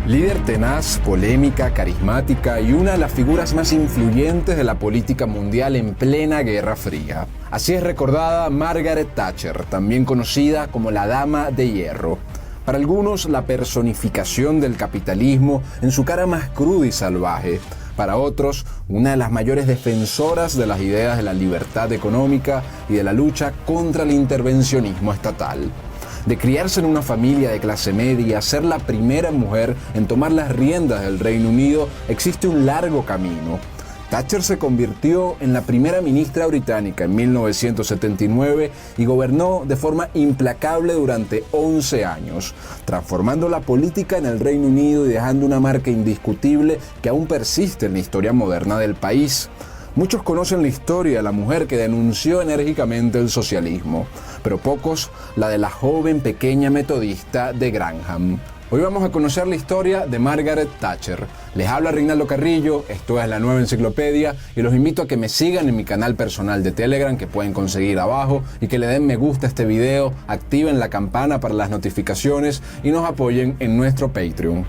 Líder tenaz, polémica, carismática y una de las figuras más influyentes de la política mundial en plena Guerra Fría. Así es recordada Margaret Thatcher, también conocida como la Dama de Hierro. Para algunos, la personificación del capitalismo en su cara más cruda y salvaje. Para otros, una de las mayores defensoras de las ideas de la libertad económica y de la lucha contra el intervencionismo estatal. De criarse en una familia de clase media, ser la primera mujer en tomar las riendas del Reino Unido, existe un largo camino. Thatcher se convirtió en la primera ministra británica en 1979 y gobernó de forma implacable durante 11 años, transformando la política en el Reino Unido y dejando una marca indiscutible que aún persiste en la historia moderna del país. Muchos conocen la historia de la mujer que denunció enérgicamente el socialismo, pero pocos la de la joven pequeña metodista de Granham. Hoy vamos a conocer la historia de Margaret Thatcher. Les habla Reinaldo Carrillo, esto es La Nueva Enciclopedia y los invito a que me sigan en mi canal personal de Telegram que pueden conseguir abajo y que le den me gusta a este video, activen la campana para las notificaciones y nos apoyen en nuestro Patreon.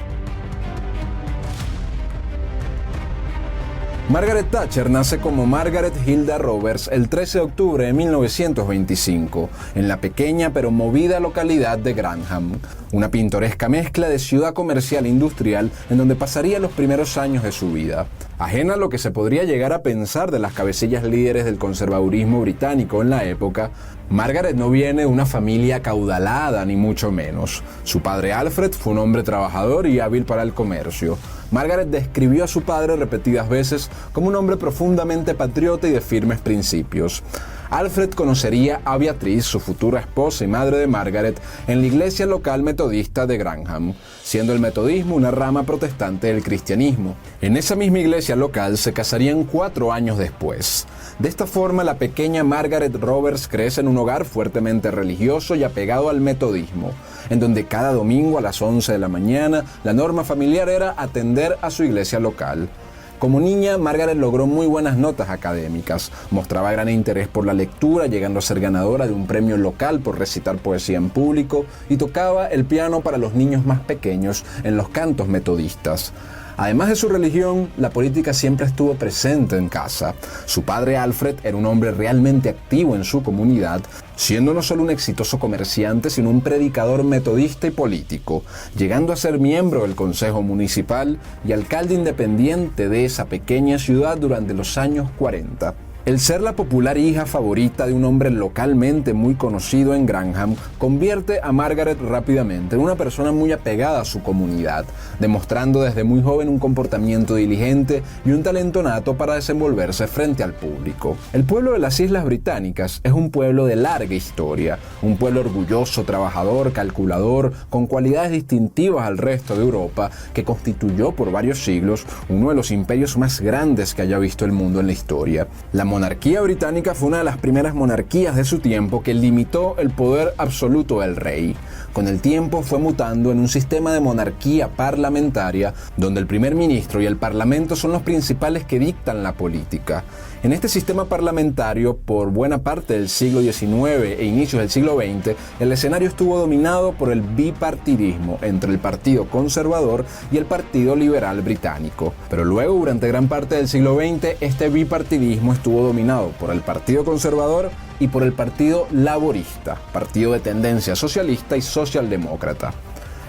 Margaret Thatcher nace como Margaret Hilda Roberts el 13 de octubre de 1925, en la pequeña pero movida localidad de Granham, una pintoresca mezcla de ciudad comercial e industrial en donde pasaría los primeros años de su vida. Ajena a lo que se podría llegar a pensar de las cabecillas líderes del conservadurismo británico en la época, Margaret no viene de una familia acaudalada ni mucho menos. Su padre Alfred fue un hombre trabajador y hábil para el comercio. Margaret describió a su padre repetidas veces como un hombre profundamente patriota y de firmes principios. Alfred conocería a Beatriz, su futura esposa y madre de Margaret, en la iglesia local metodista de Granham, siendo el metodismo una rama protestante del cristianismo. En esa misma iglesia local se casarían 4 años después. De esta forma, la pequeña Margaret Roberts crece en un hogar fuertemente religioso y apegado al metodismo, en donde cada domingo a las 11 de la mañana la norma familiar era atender a su iglesia local. Como niña, Margaret logró muy buenas notas académicas, mostraba gran interés por la lectura, llegando a ser ganadora de un premio local por recitar poesía en público y tocaba el piano para los niños más pequeños en los cantos metodistas. Además de su religión, la política siempre estuvo presente en casa. Su padre Alfred era un hombre realmente activo en su comunidad, siendo no solo un exitoso comerciante, sino un predicador metodista y político, llegando a ser miembro del Consejo Municipal y alcalde independiente de esa pequeña ciudad durante los años 40. El ser la popular hija favorita de un hombre localmente muy conocido en Granham convierte a Margaret rápidamente en una persona muy apegada a su comunidad, demostrando desde muy joven un comportamiento diligente y un talento nato para desenvolverse frente al público. El pueblo de las Islas Británicas es un pueblo de larga historia, un pueblo orgulloso, trabajador, calculador, con cualidades distintivas al resto de Europa, que constituyó por varios siglos uno de los imperios más grandes que haya visto el mundo en la historia. La monarquía británica fue una de las primeras monarquías de su tiempo que limitó el poder absoluto del rey. Con el tiempo fue mutando en un sistema de monarquía parlamentaria donde el primer ministro y el parlamento son los principales que dictan la política. En este sistema parlamentario, por buena parte del siglo XIX e inicios del siglo XX, el escenario estuvo dominado por el bipartidismo entre el Partido Conservador y el Partido Liberal británico. Pero luego, durante gran parte del siglo XX, este bipartidismo estuvo dominado por el Partido Conservador y por el Partido Laborista, partido de tendencia socialista y socialdemócrata.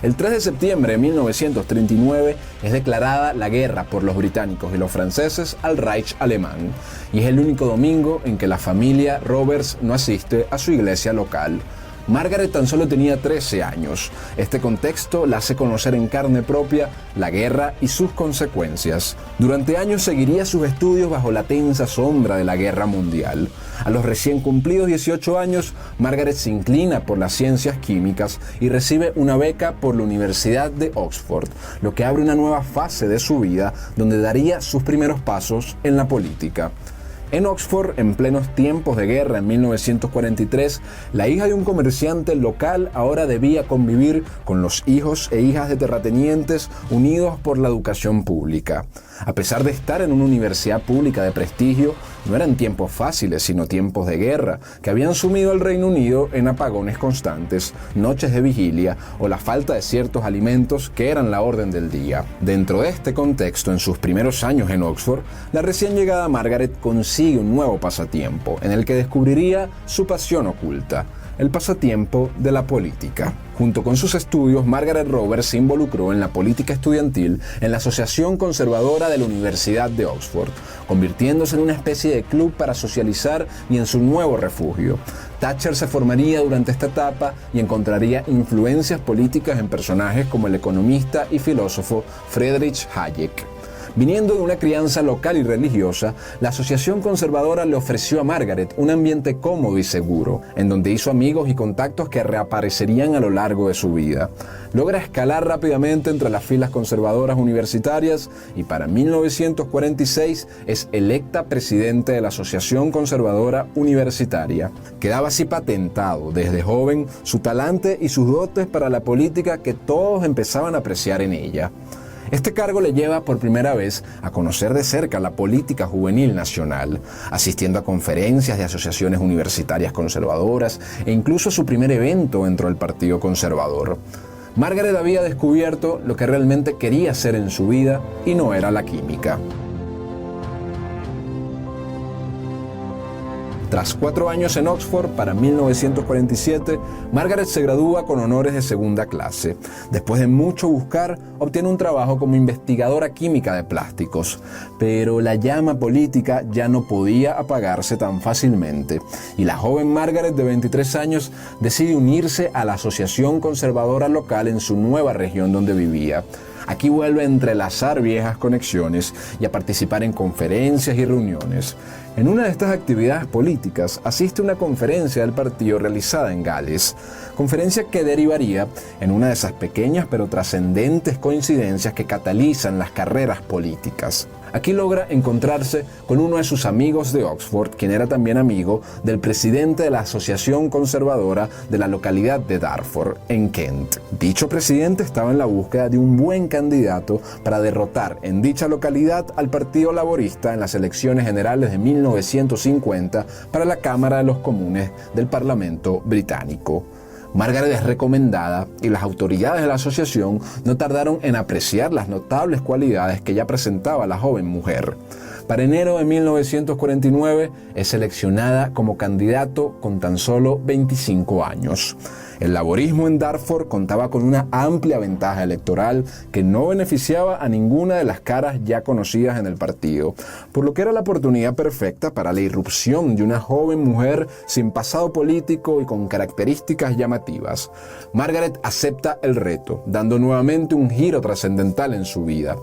El 3 de septiembre de 1939 es declarada la guerra por los británicos y los franceses al Reich alemán, y es el único domingo en que la familia Roberts no asiste a su iglesia local. Margaret tan solo tenía 13 años. Este contexto la hace conocer en carne propia la guerra y sus consecuencias. Durante años seguiría sus estudios bajo la tensa sombra de la guerra mundial. A los recién cumplidos 18 años, Margaret se inclina por las ciencias químicas y recibe una beca por la Universidad de Oxford, lo que abre una nueva fase de su vida donde daría sus primeros pasos en la política. En Oxford, en plenos tiempos de guerra en 1943, la hija de un comerciante local ahora debía convivir con los hijos e hijas de terratenientes unidos por la educación pública. A pesar de estar en una universidad pública de prestigio, No eran tiempos fáciles, sino tiempos de guerra, que habían sumido al Reino Unido en apagones constantes, noches de vigilia o la falta de ciertos alimentos que eran la orden del día. Dentro de este contexto, en sus primeros años en Oxford, la recién llegada Margaret consigue un nuevo pasatiempo, en el que descubriría su pasión oculta: el pasatiempo de la política. Junto con sus estudios, Margaret Roberts se involucró en la política estudiantil en la Asociación Conservadora de la Universidad de Oxford, convirtiéndose en una especie de club para socializar y en su nuevo refugio. Thatcher se formaría durante esta etapa y encontraría influencias políticas en personajes como el economista y filósofo Friedrich Hayek. Viniendo de una crianza local y religiosa, la Asociación Conservadora le ofreció a Margaret un ambiente cómodo y seguro, en donde hizo amigos y contactos que reaparecerían a lo largo de su vida. Logra escalar rápidamente entre las filas conservadoras universitarias y para 1946 es electa presidente de la Asociación Conservadora Universitaria. Quedaba así patentado desde joven su talante y sus dotes para la política que todos empezaban a apreciar en ella. Este cargo le lleva por primera vez a conocer de cerca la política juvenil nacional, asistiendo a conferencias de asociaciones universitarias conservadoras e incluso a su primer evento dentro del Partido Conservador. Margaret había descubierto lo que realmente quería hacer en su vida y no era la química. Tras 4 años en Oxford, para 1947, Margaret se gradúa con honores de segunda clase. Después de mucho buscar, obtiene un trabajo como investigadora química de plásticos. Pero la llama política ya no podía apagarse tan fácilmente, y la joven Margaret, de 23 años, decide unirse a la asociación conservadora local en su nueva región donde vivía. Aquí vuelve a entrelazar viejas conexiones y a participar en conferencias y reuniones. En una de estas actividades políticas asiste a una conferencia del partido realizada en Gales, conferencia que derivaría en una de esas pequeñas pero trascendentes coincidencias que catalizan las carreras políticas. Aquí logra encontrarse con uno de sus amigos de Oxford, quien era también amigo del presidente de la Asociación Conservadora de la localidad de Dartford, en Kent. Dicho presidente estaba en la búsqueda de un buen candidato para derrotar en dicha localidad al Partido Laborista en las elecciones generales de 1950 para la Cámara de los Comunes del Parlamento británico. Margaret es recomendada y las autoridades de la asociación no tardaron en apreciar las notables cualidades que ya presentaba la joven mujer. Para enero de 1949 es seleccionada como candidato con tan solo 25 años. El laborismo en Dartford contaba con una amplia ventaja electoral que no beneficiaba a ninguna de las caras ya conocidas en el partido, por lo que era la oportunidad perfecta para la irrupción de una joven mujer sin pasado político y con características llamativas. Margaret acepta el reto, dando nuevamente un giro trascendental en su vida.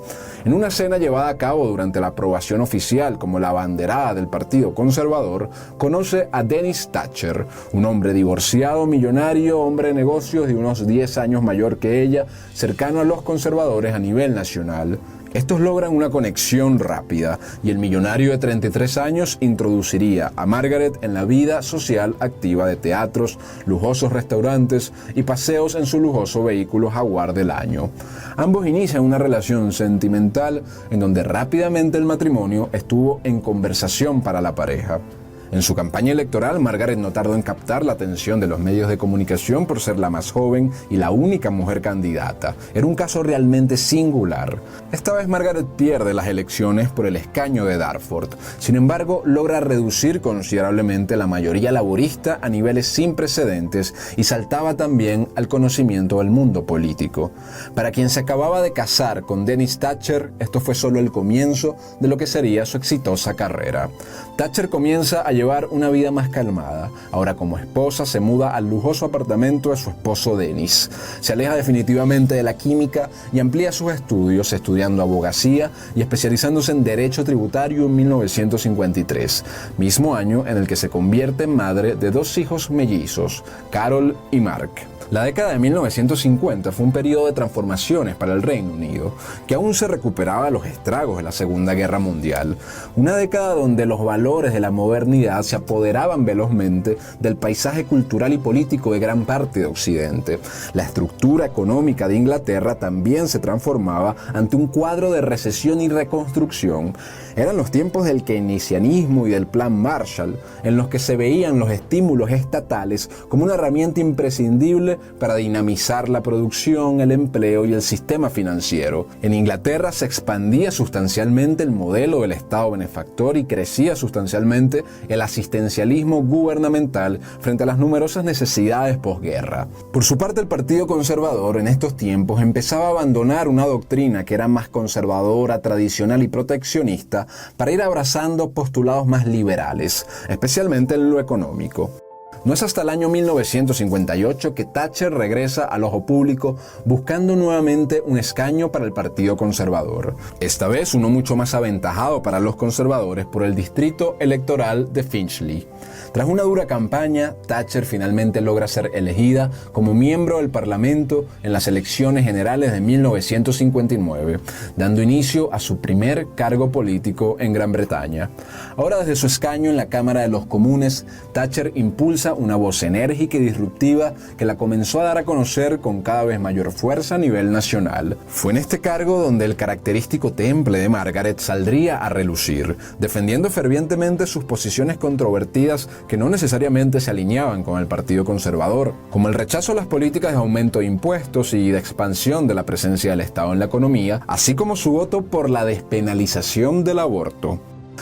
En una cena llevada a cabo durante la aprobación oficial como la abanderada del Partido Conservador, conoce a Dennis Thatcher, un hombre divorciado, millonario, hombre de negocios de unos 10 años mayor que ella, cercano a los conservadores a nivel nacional. Estos logran una conexión rápida y el millonario de 33 años introduciría a Margaret en la vida social activa de teatros, lujosos restaurantes y paseos en su lujoso vehículo Jaguar del año. Ambos inician una relación sentimental en donde rápidamente el matrimonio estuvo en conversación para la pareja. En su campaña electoral, Margaret no tardó en captar la atención de los medios de comunicación por ser la más joven y la única mujer candidata. Era un caso realmente singular. Esta vez Margaret pierde las elecciones por el escaño de Dartford. Sin embargo, logra reducir considerablemente la mayoría laborista a niveles sin precedentes y saltaba también al conocimiento del mundo político. Para quien se acababa de casar con Dennis Thatcher, esto fue solo el comienzo de lo que sería su exitosa carrera. Thatcher comienza a llevar una vida más calmada. Ahora, como esposa, se muda al lujoso apartamento de su esposo Dennis. Se aleja definitivamente de la química y amplía sus estudios, estudiando abogacía y especializándose en derecho tributario en 1953, mismo año en el que se convierte en madre de 2 hijos mellizos, Carol y Mark. La década de 1950 fue un periodo de transformaciones para el Reino Unido, que aún se recuperaba de los estragos de la Segunda Guerra Mundial. Una década donde los valores de la modernidad modernidad se apoderaban velozmente del paisaje cultural y político de gran parte de Occidente. La estructura económica de Inglaterra también se transformaba ante un cuadro de recesión y reconstrucción. Eran los tiempos del keynesianismo y del Plan Marshall, en los que se veían los estímulos estatales como una herramienta imprescindible para dinamizar la producción, el empleo y el sistema financiero. En Inglaterra se expandía sustancialmente el modelo del Estado benefactor y crecía sustancialmente el asistencialismo gubernamental frente a las numerosas necesidades posguerra. Por su parte, el Partido Conservador en estos tiempos empezaba a abandonar una doctrina que era más conservadora, tradicional y proteccionista para ir abrazando postulados más liberales, especialmente en lo económico. No es hasta el año 1958 que Thatcher regresa al ojo público buscando nuevamente un escaño para el Partido Conservador. Esta vez uno mucho más aventajado para los conservadores por el distrito electoral de Finchley. Tras una dura campaña, Thatcher finalmente logra ser elegida como miembro del Parlamento en las elecciones generales de 1959, dando inicio a su primer cargo político en Gran Bretaña. Ahora, desde su escaño en la Cámara de los Comunes, Thatcher impulsa una voz enérgica y disruptiva que la comenzó a dar a conocer con cada vez mayor fuerza a nivel nacional. Fue en este cargo donde el característico temple de Margaret saldría a relucir, defendiendo fervientemente sus posiciones controvertidas que no necesariamente se alineaban con el Partido Conservador, como el rechazo a las políticas de aumento de impuestos y de expansión de la presencia del Estado en la economía, así como su voto por la despenalización del aborto.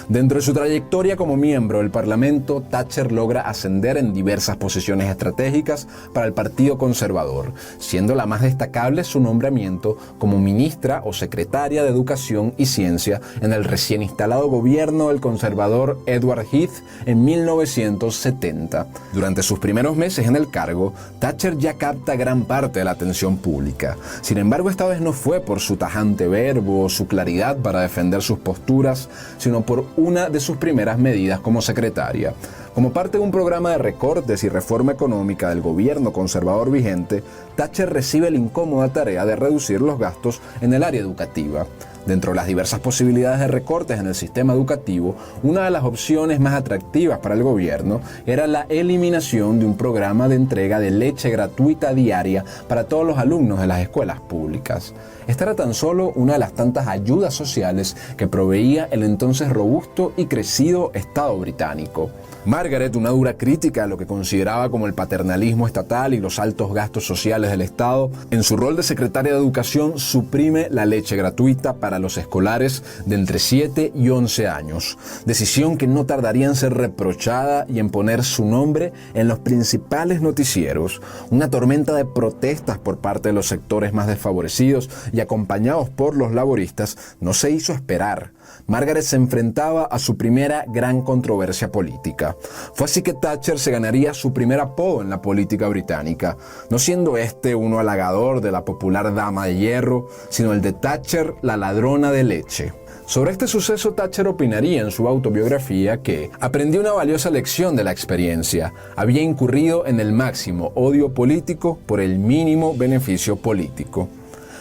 Dentro de su trayectoria como miembro del Parlamento, Thatcher logra ascender en diversas posiciones estratégicas para el Partido Conservador, siendo la más destacable su nombramiento como ministra o secretaria de Educación y Ciencia en el recién instalado gobierno del conservador Edward Heath en 1970. Durante sus primeros meses en el cargo, Thatcher ya capta gran parte de la atención pública. Sin embargo, esta vez no fue por su tajante verbo o su claridad para defender sus posturas, sino por una de sus primeras medidas como secretaria. Como parte de un programa de recortes y reforma económica del gobierno conservador vigente, Thatcher recibe la incómoda tarea de reducir los gastos en el área educativa. Dentro de las diversas posibilidades de recortes en el sistema educativo, una de las opciones más atractivas para el gobierno era la eliminación de un programa de entrega de leche gratuita diaria para todos los alumnos de las escuelas públicas. Esta era tan solo una de las tantas ayudas sociales que proveía el entonces robusto y crecido Estado británico. Margaret, una dura crítica a lo que consideraba como el paternalismo estatal y los altos gastos sociales del Estado, en su rol de secretaria de Educación suprime la leche gratuita para los escolares de entre 7 y 11 años, decisión que no tardaría en ser reprochada y en poner su nombre en los principales noticieros. Una tormenta de protestas por parte de los sectores más desfavorecidos y acompañados por los laboristas no se hizo esperar. Margaret se enfrentaba a su primera gran controversia política. Fue así que Thatcher se ganaría su primer apodo en la política británica, no siendo este uno halagador de la popular Dama de Hierro, sino el de Thatcher, la ladrona de leche. Sobre este suceso, Thatcher opinaría en su autobiografía que aprendió una valiosa lección de la experiencia. Había incurrido en el máximo odio político por el mínimo beneficio político.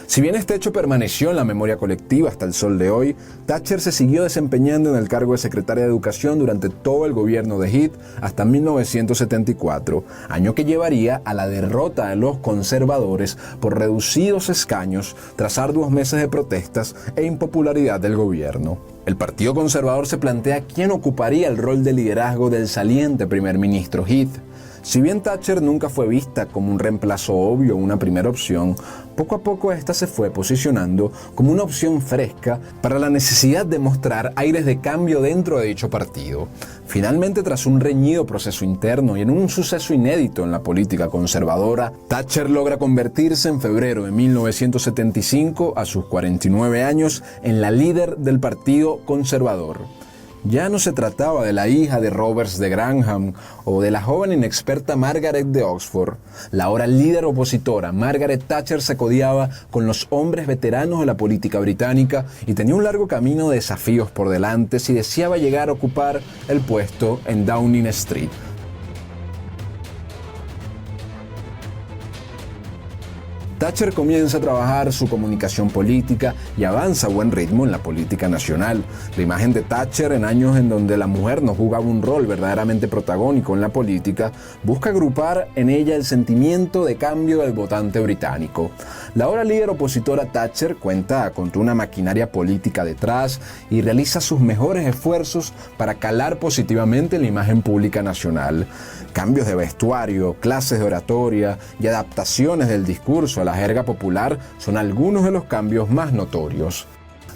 Si bien este hecho permaneció en la memoria colectiva hasta el sol de hoy, Thatcher se siguió desempeñando en el cargo de secretaria de Educación durante todo el gobierno de Heath hasta 1974, año que llevaría a la derrota de los conservadores por reducidos escaños tras arduos meses de protestas e impopularidad del gobierno. El Partido Conservador se plantea quién ocuparía el rol de liderazgo del saliente primer ministro Heath. Si bien Thatcher nunca fue vista como un reemplazo obvio o una primera opción, poco a poco esta se fue posicionando como una opción fresca para la necesidad de mostrar aires de cambio dentro de dicho partido. Finalmente, tras un reñido proceso interno y en un suceso inédito en la política conservadora, Thatcher logra convertirse en febrero de 1975, a sus 49 años, en la líder del Partido Conservador. Ya no se trataba de la hija de Roberts de Grantham o de la joven inexperta Margaret de Oxford. La ahora líder opositora Margaret Thatcher se codiaba con los hombres veteranos de la política británica y tenía un largo camino de desafíos por delante si deseaba llegar a ocupar el puesto en Downing Street. Thatcher comienza a trabajar su comunicación política y avanza a buen ritmo en la política nacional. La imagen de Thatcher en años en donde la mujer no jugaba un rol verdaderamente protagónico en la política, busca agrupar en ella el sentimiento de cambio del votante británico. La ahora líder opositora Thatcher cuenta con una maquinaria política detrás y realiza sus mejores esfuerzos para calar positivamente la imagen pública nacional. Cambios de vestuario, clases de oratoria y adaptaciones del discurso a la jerga popular son algunos de los cambios más notorios.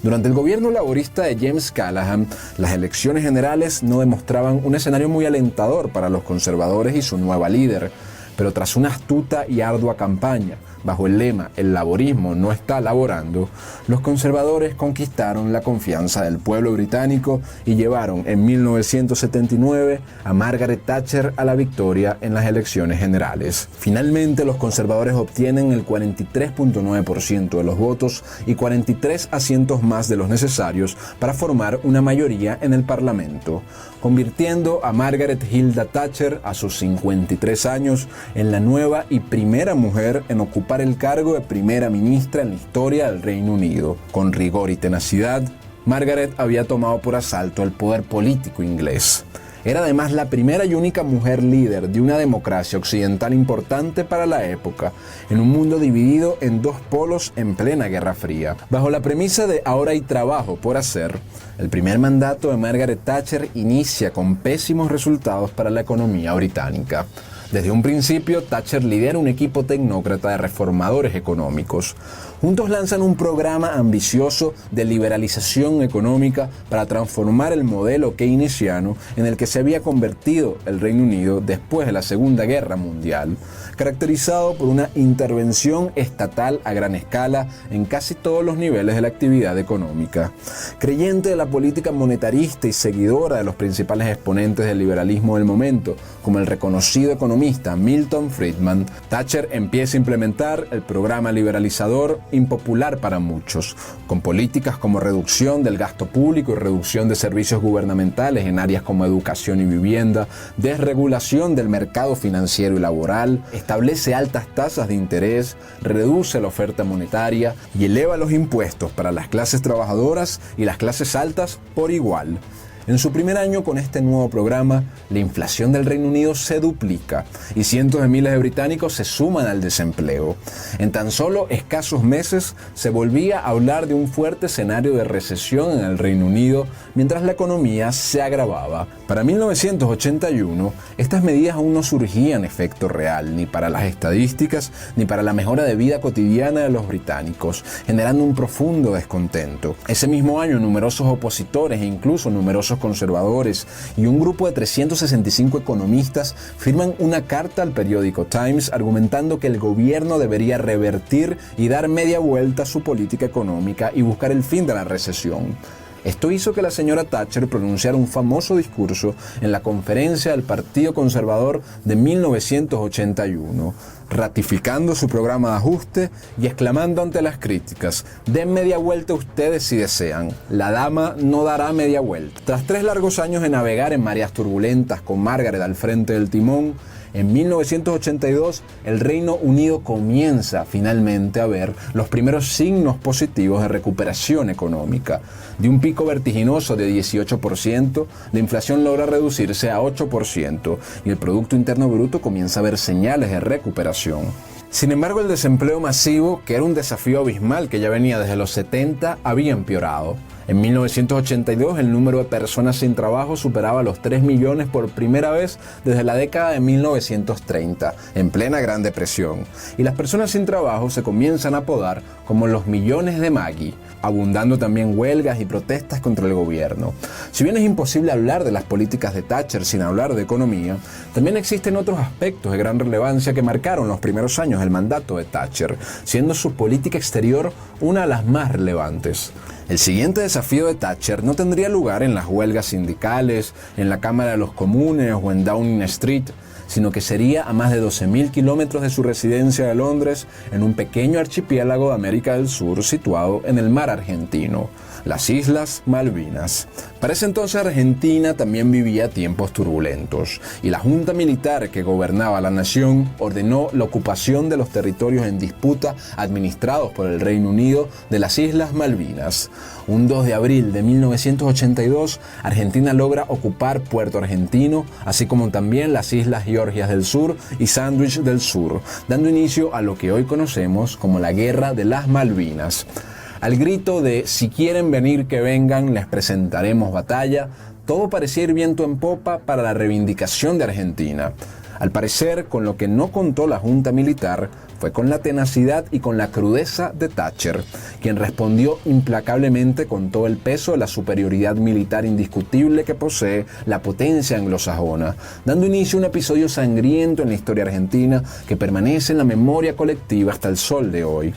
Durante el gobierno laborista de James Callaghan, las elecciones generales no demostraban un escenario muy alentador para los conservadores y su nueva líder, pero tras una astuta y ardua campaña, bajo el lema «El laborismo no está laborando», los conservadores conquistaron la confianza del pueblo británico y llevaron en 1979 a Margaret Thatcher a la victoria en las elecciones generales. Finalmente, los conservadores obtienen el 43.9% de los votos y 43 asientos más de los necesarios para formar una mayoría en el Parlamento, convirtiendo a Margaret Hilda Thatcher, a sus 53 años, en la nueva y primera mujer en ocupar el cargo de primera ministra en la historia del Reino Unido. Con rigor y tenacidad, Margaret había tomado por asalto el poder político inglés. Era además la primera y única mujer líder de una democracia occidental importante para la época, en un mundo dividido en dos polos en plena Guerra Fría. Bajo la premisa de ahora hay trabajo por hacer, el primer mandato de Margaret Thatcher inicia con pésimos resultados para la economía británica. Desde un principio, Thatcher lidera un equipo tecnócrata de reformadores económicos. Juntos lanzan un programa ambicioso de liberalización económica para transformar el modelo keynesiano en el que se había convertido el Reino Unido después de la Segunda Guerra Mundial, caracterizado por una intervención estatal a gran escala en casi todos los niveles de la actividad económica. Creyente de la política monetarista y seguidora de los principales exponentes del liberalismo del momento, como el reconocido economista Milton Friedman, Thatcher empieza a implementar el programa liberalizador impopular para muchos, con políticas como reducción del gasto público y reducción de servicios gubernamentales en áreas como educación y vivienda, desregulación del mercado financiero y laboral, establece altas tasas de interés, reduce la oferta monetaria y eleva los impuestos para las clases trabajadoras y las clases altas por igual. En su primer año con este nuevo programa, la inflación del Reino Unido se duplica y cientos de miles de británicos se suman al desempleo. En tan solo escasos meses se volvía a hablar de un fuerte escenario de recesión en el Reino Unido mientras la economía se agravaba. Para 1981, estas medidas aún no surgían efecto real ni para las estadísticas ni para la mejora de vida cotidiana de los británicos, generando un profundo descontento. Ese mismo año, numerosos opositores e incluso numerosos conservadores y un grupo de 365 economistas firman una carta al periódico Times argumentando que el gobierno debería revertir y dar media vuelta a su política económica y buscar el fin de la recesión. Esto hizo que la señora Thatcher pronunciara un famoso discurso en la conferencia del Partido Conservador de 1981, ratificando su programa de ajuste y exclamando ante las críticas: «Den media vuelta ustedes si desean, la dama no dará media vuelta». Tras 3 largos años de navegar en mareas turbulentas con Margaret al frente del timón, en 1982 el Reino Unido comienza finalmente a ver los primeros signos positivos de recuperación económica. De un pico vertiginoso de 18%, la inflación logra reducirse a 8% y el Producto Interno Bruto comienza a ver señales de recuperación. Sin embargo, el desempleo masivo, que era un desafío abismal que ya venía desde los 70, había empeorado. En 1982, el número de personas sin trabajo superaba los 3 millones por primera vez desde la década de 1930, en plena Gran Depresión. Y las personas sin trabajo se comienzan a apodar como los millones de Maggie, abundando también huelgas y protestas contra el gobierno. Si bien es imposible hablar de las políticas de Thatcher sin hablar de economía, también existen otros aspectos de gran relevancia que marcaron los primeros años del mandato de Thatcher, siendo su política exterior una de las más relevantes. El siguiente desafío de Thatcher no tendría lugar en las huelgas sindicales, en la Cámara de los Comunes o en Downing Street, sino que sería a más de 12.000 kilómetros de su residencia de Londres, en un pequeño archipiélago de América del Sur situado en el mar Argentino, las Islas Malvinas. Para ese entonces Argentina también vivía tiempos turbulentos y la junta militar que gobernaba la nación ordenó la ocupación de los territorios en disputa administrados por el Reino Unido de las Islas Malvinas. Un 2 de abril de 1982, Argentina logra ocupar Puerto Argentino, así como también las Islas Georgias del Sur y Sandwich del Sur, dando inicio a lo que hoy conocemos como la Guerra de las Malvinas. Al grito de "si quieren venir que vengan, les presentaremos batalla", todo parecía ir viento en popa para la reivindicación de Argentina. Al parecer, con lo que no contó la junta militar fue con la tenacidad y con la crudeza de Thatcher, quien respondió implacablemente con todo el peso de la superioridad militar indiscutible que posee la potencia anglosajona, dando inicio a un episodio sangriento en la historia argentina que permanece en la memoria colectiva hasta el sol de hoy.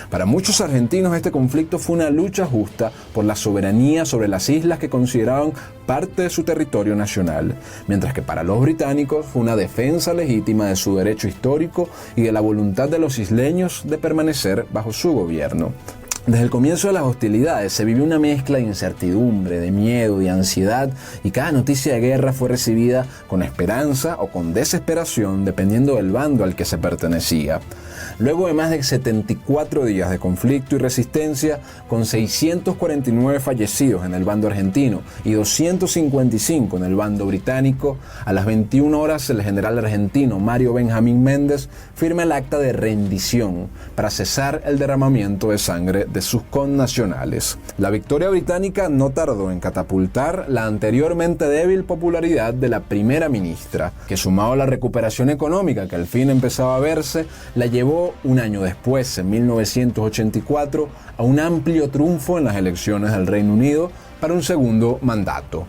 Para muchos argentinos este conflicto fue una lucha justa por la soberanía sobre las islas que consideraban parte de su territorio nacional, mientras que para los británicos fue una defensa legítima de su derecho histórico y de la voluntad de los isleños de permanecer bajo su gobierno. Desde el comienzo de las hostilidades se vivió una mezcla de incertidumbre, de miedo, de ansiedad, y cada noticia de guerra fue recibida con esperanza o con desesperación, dependiendo del bando al que se pertenecía. Luego de más de 74 días de conflicto y resistencia, con 649 fallecidos en el bando argentino y 255 en el bando británico, a las 21 horas el general argentino Mario Benjamín Méndez firma el acta de rendición para cesar el derramamiento de sangre de sus connacionales. La victoria británica no tardó en catapultar la anteriormente débil popularidad de la primera ministra, que sumado a la recuperación económica que al fin empezaba a verse, la llevó un año después, en 1984, a un amplio triunfo en las elecciones del Reino Unido para un segundo mandato.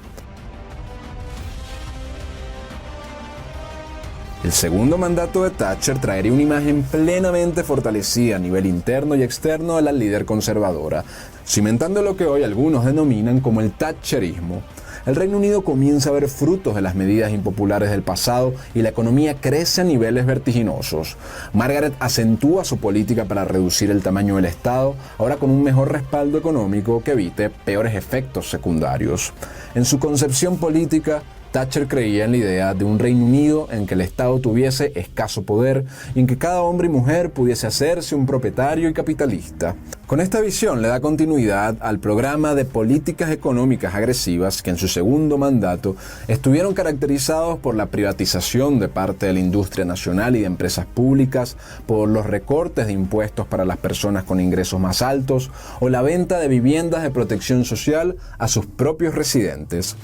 El segundo mandato de Thatcher traería una imagen plenamente fortalecida a nivel interno y externo de la líder conservadora, cimentando lo que hoy algunos denominan como el thatcherismo. El Reino Unido comienza a ver frutos de las medidas impopulares del pasado y la economía crece a niveles vertiginosos. Margaret acentúa su política para reducir el tamaño del Estado, ahora con un mejor respaldo económico que evite peores efectos secundarios. En su concepción política, Thatcher creía en la idea de un Reino Unido en que el Estado tuviese escaso poder y en que cada hombre y mujer pudiese hacerse un propietario y capitalista. Con esta visión le da continuidad al programa de políticas económicas agresivas que en su segundo mandato estuvieron caracterizados por la privatización de parte de la industria nacional y de empresas públicas, por los recortes de impuestos para las personas con ingresos más altos o la venta de viviendas de protección social a sus propios residentes.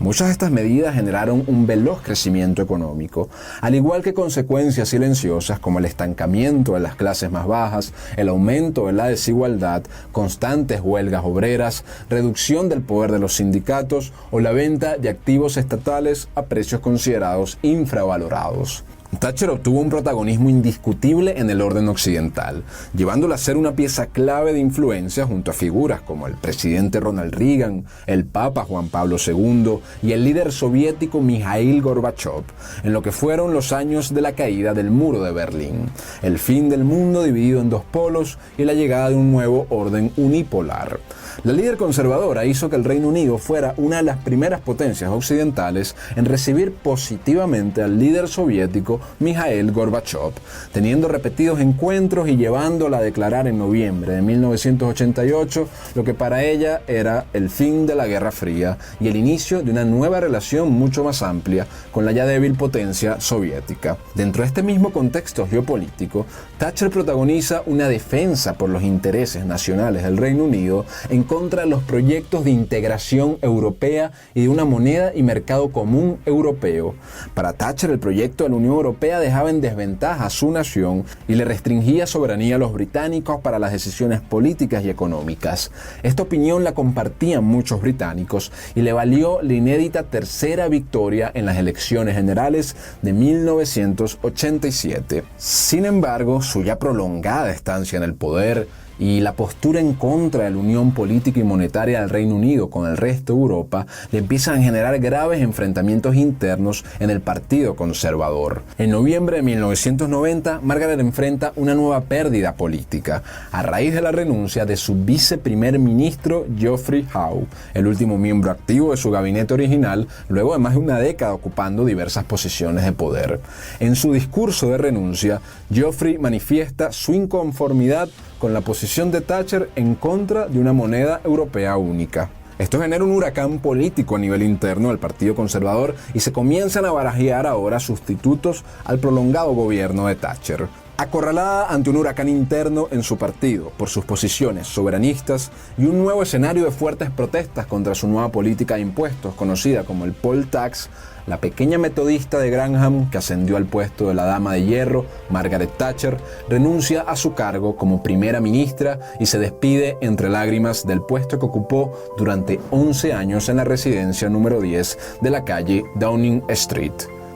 Muchas de estas medidas generaron un veloz crecimiento económico, al igual que consecuencias silenciosas como el estancamiento de las clases más bajas, el aumento de la desigualdad, constantes huelgas obreras, reducción del poder de los sindicatos o la venta de activos estatales a precios considerados infravalorados. Thatcher obtuvo un protagonismo indiscutible en el orden occidental, llevándola a ser una pieza clave de influencia junto a figuras como el presidente Ronald Reagan, el Papa Juan Pablo II y el líder soviético Mikhail Gorbachev, en lo que fueron los años de la caída del muro de Berlín, el fin del mundo dividido en dos polos y la llegada de un nuevo orden unipolar. La líder conservadora hizo que el Reino Unido fuera una de las primeras potencias occidentales en recibir positivamente al líder soviético Mikhail Gorbachev, teniendo repetidos encuentros y llevándola a declarar en noviembre de 1988 lo que para ella era el fin de la Guerra Fría y el inicio de una nueva relación mucho más amplia con la ya débil potencia soviética. Dentro de este mismo contexto geopolítico, Thatcher protagoniza una defensa por los intereses nacionales del Reino Unido en contra de los proyectos de integración europea y de una moneda y mercado común europeo. Para Thatcher, el proyecto de la Unión Europea dejaba en desventaja a su nación y le restringía soberanía a los británicos para las decisiones políticas y económicas. Esta opinión la compartían muchos británicos y le valió la inédita tercera victoria en las elecciones generales de 1987. Sin embargo, su ya prolongada estancia en el poder y la postura en contra de la unión política y monetaria del Reino Unido con el resto de Europa le empiezan a generar graves enfrentamientos internos en el Partido Conservador. En noviembre de 1990, Margaret enfrenta una nueva pérdida política a raíz de la renuncia de su viceprimer ministro Geoffrey Howe, el último miembro activo de su gabinete original, luego de más de una década ocupando diversas posiciones de poder. En su discurso de renuncia, Geoffrey manifiesta su inconformidad con la posición de Thatcher en contra de una moneda europea única. Esto genera un huracán político a nivel interno del Partido Conservador y se comienzan a barajear ahora sustitutos al prolongado gobierno de Thatcher. Acorralada ante un huracán interno en su partido por sus posiciones soberanistas y un nuevo escenario de fuertes protestas contra su nueva política de impuestos conocida como el poll tax, la pequeña metodista de Grantham, que ascendió al puesto de la Dama de Hierro, Margaret Thatcher, renuncia a su cargo como primera ministra y se despide entre lágrimas del puesto que ocupó durante 11 años en la residencia número 10 de la calle Downing Street.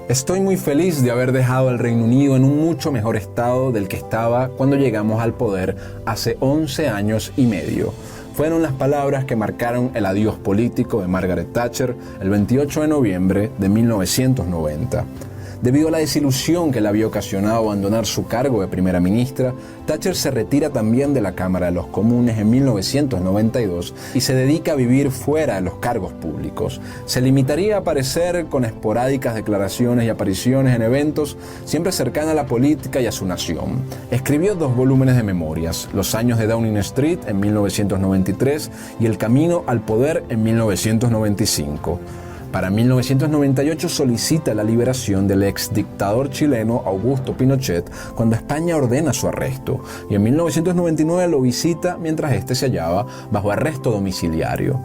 Estoy muy feliz de haber dejado el Reino Unido en un mucho mejor estado del que estaba cuando llegamos al poder hace 11 años y medio. Fueron las palabras que marcaron el adiós político de Margaret Thatcher el 28 de noviembre de 1990. Debido a la desilusión que le había ocasionado abandonar su cargo de primera ministra, Thatcher se retira también de la Cámara de los Comunes en 1992 y se dedica a vivir fuera de los cargos públicos. Se limitaría a aparecer con esporádicas declaraciones y apariciones en eventos siempre cercanas a la política y a su nación. Escribió 2 volúmenes de memorias, Los años de Downing Street en 1993 y El camino al poder en 1995. Para 1998 solicita la liberación del exdictador chileno Augusto Pinochet cuando España ordena su arresto, y en 1999 lo visita mientras este se hallaba bajo arresto domiciliario.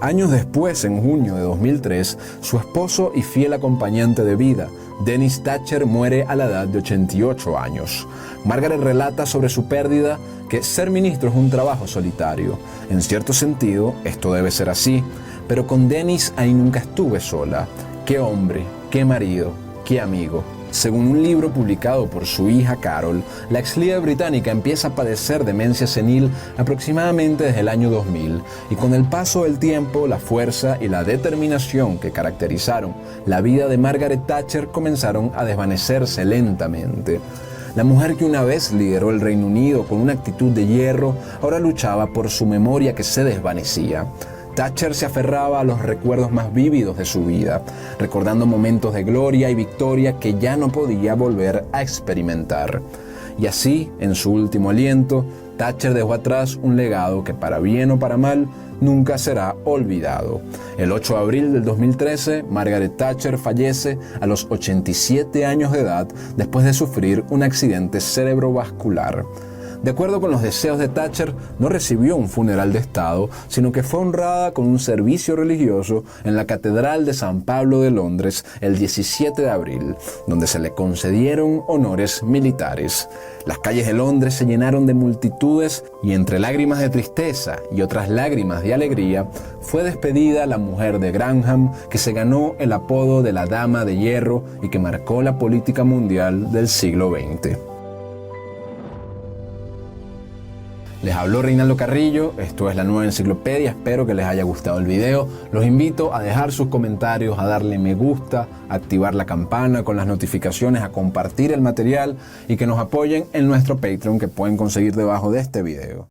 Años después, en junio de 2003, su esposo y fiel acompañante de vida, Denis Thatcher, muere a la edad de 88 años. Margaret relata sobre su pérdida que ser ministro es un trabajo solitario. En cierto sentido, esto debe ser así. Pero con Denis ahí nunca estuve sola. Qué hombre, qué marido, qué amigo. Según un libro publicado por su hija Carol, la ex líder británica empieza a padecer demencia senil aproximadamente desde el año 2000, y con el paso del tiempo, la fuerza y la determinación que caracterizaron la vida de Margaret Thatcher comenzaron a desvanecerse lentamente. La mujer que una vez lideró el Reino Unido con una actitud de hierro, ahora luchaba por su memoria que se desvanecía. Thatcher se aferraba a los recuerdos más vívidos de su vida, recordando momentos de gloria y victoria que ya no podía volver a experimentar. Y así, en su último aliento, Thatcher dejó atrás un legado que, para bien o para mal, nunca será olvidado. El 8 de abril del 2013, Margaret Thatcher fallece a los 87 años de edad después de sufrir un accidente cerebrovascular. De acuerdo con los deseos de Thatcher, no recibió un funeral de Estado, sino que fue honrada con un servicio religioso en la Catedral de San Pablo de Londres el 17 de abril, donde se le concedieron honores militares. Las calles de Londres se llenaron de multitudes y entre lágrimas de tristeza y otras lágrimas de alegría, fue despedida la mujer de Grantham que se ganó el apodo de la Dama de Hierro y que marcó la política mundial del siglo XX. Les habló Reinaldo Carrillo, esto es La Nueva Enciclopedia, espero que les haya gustado el video. Los invito a dejar sus comentarios, a darle me gusta, a activar la campana con las notificaciones, a compartir el material y que nos apoyen en nuestro Patreon que pueden conseguir debajo de este video.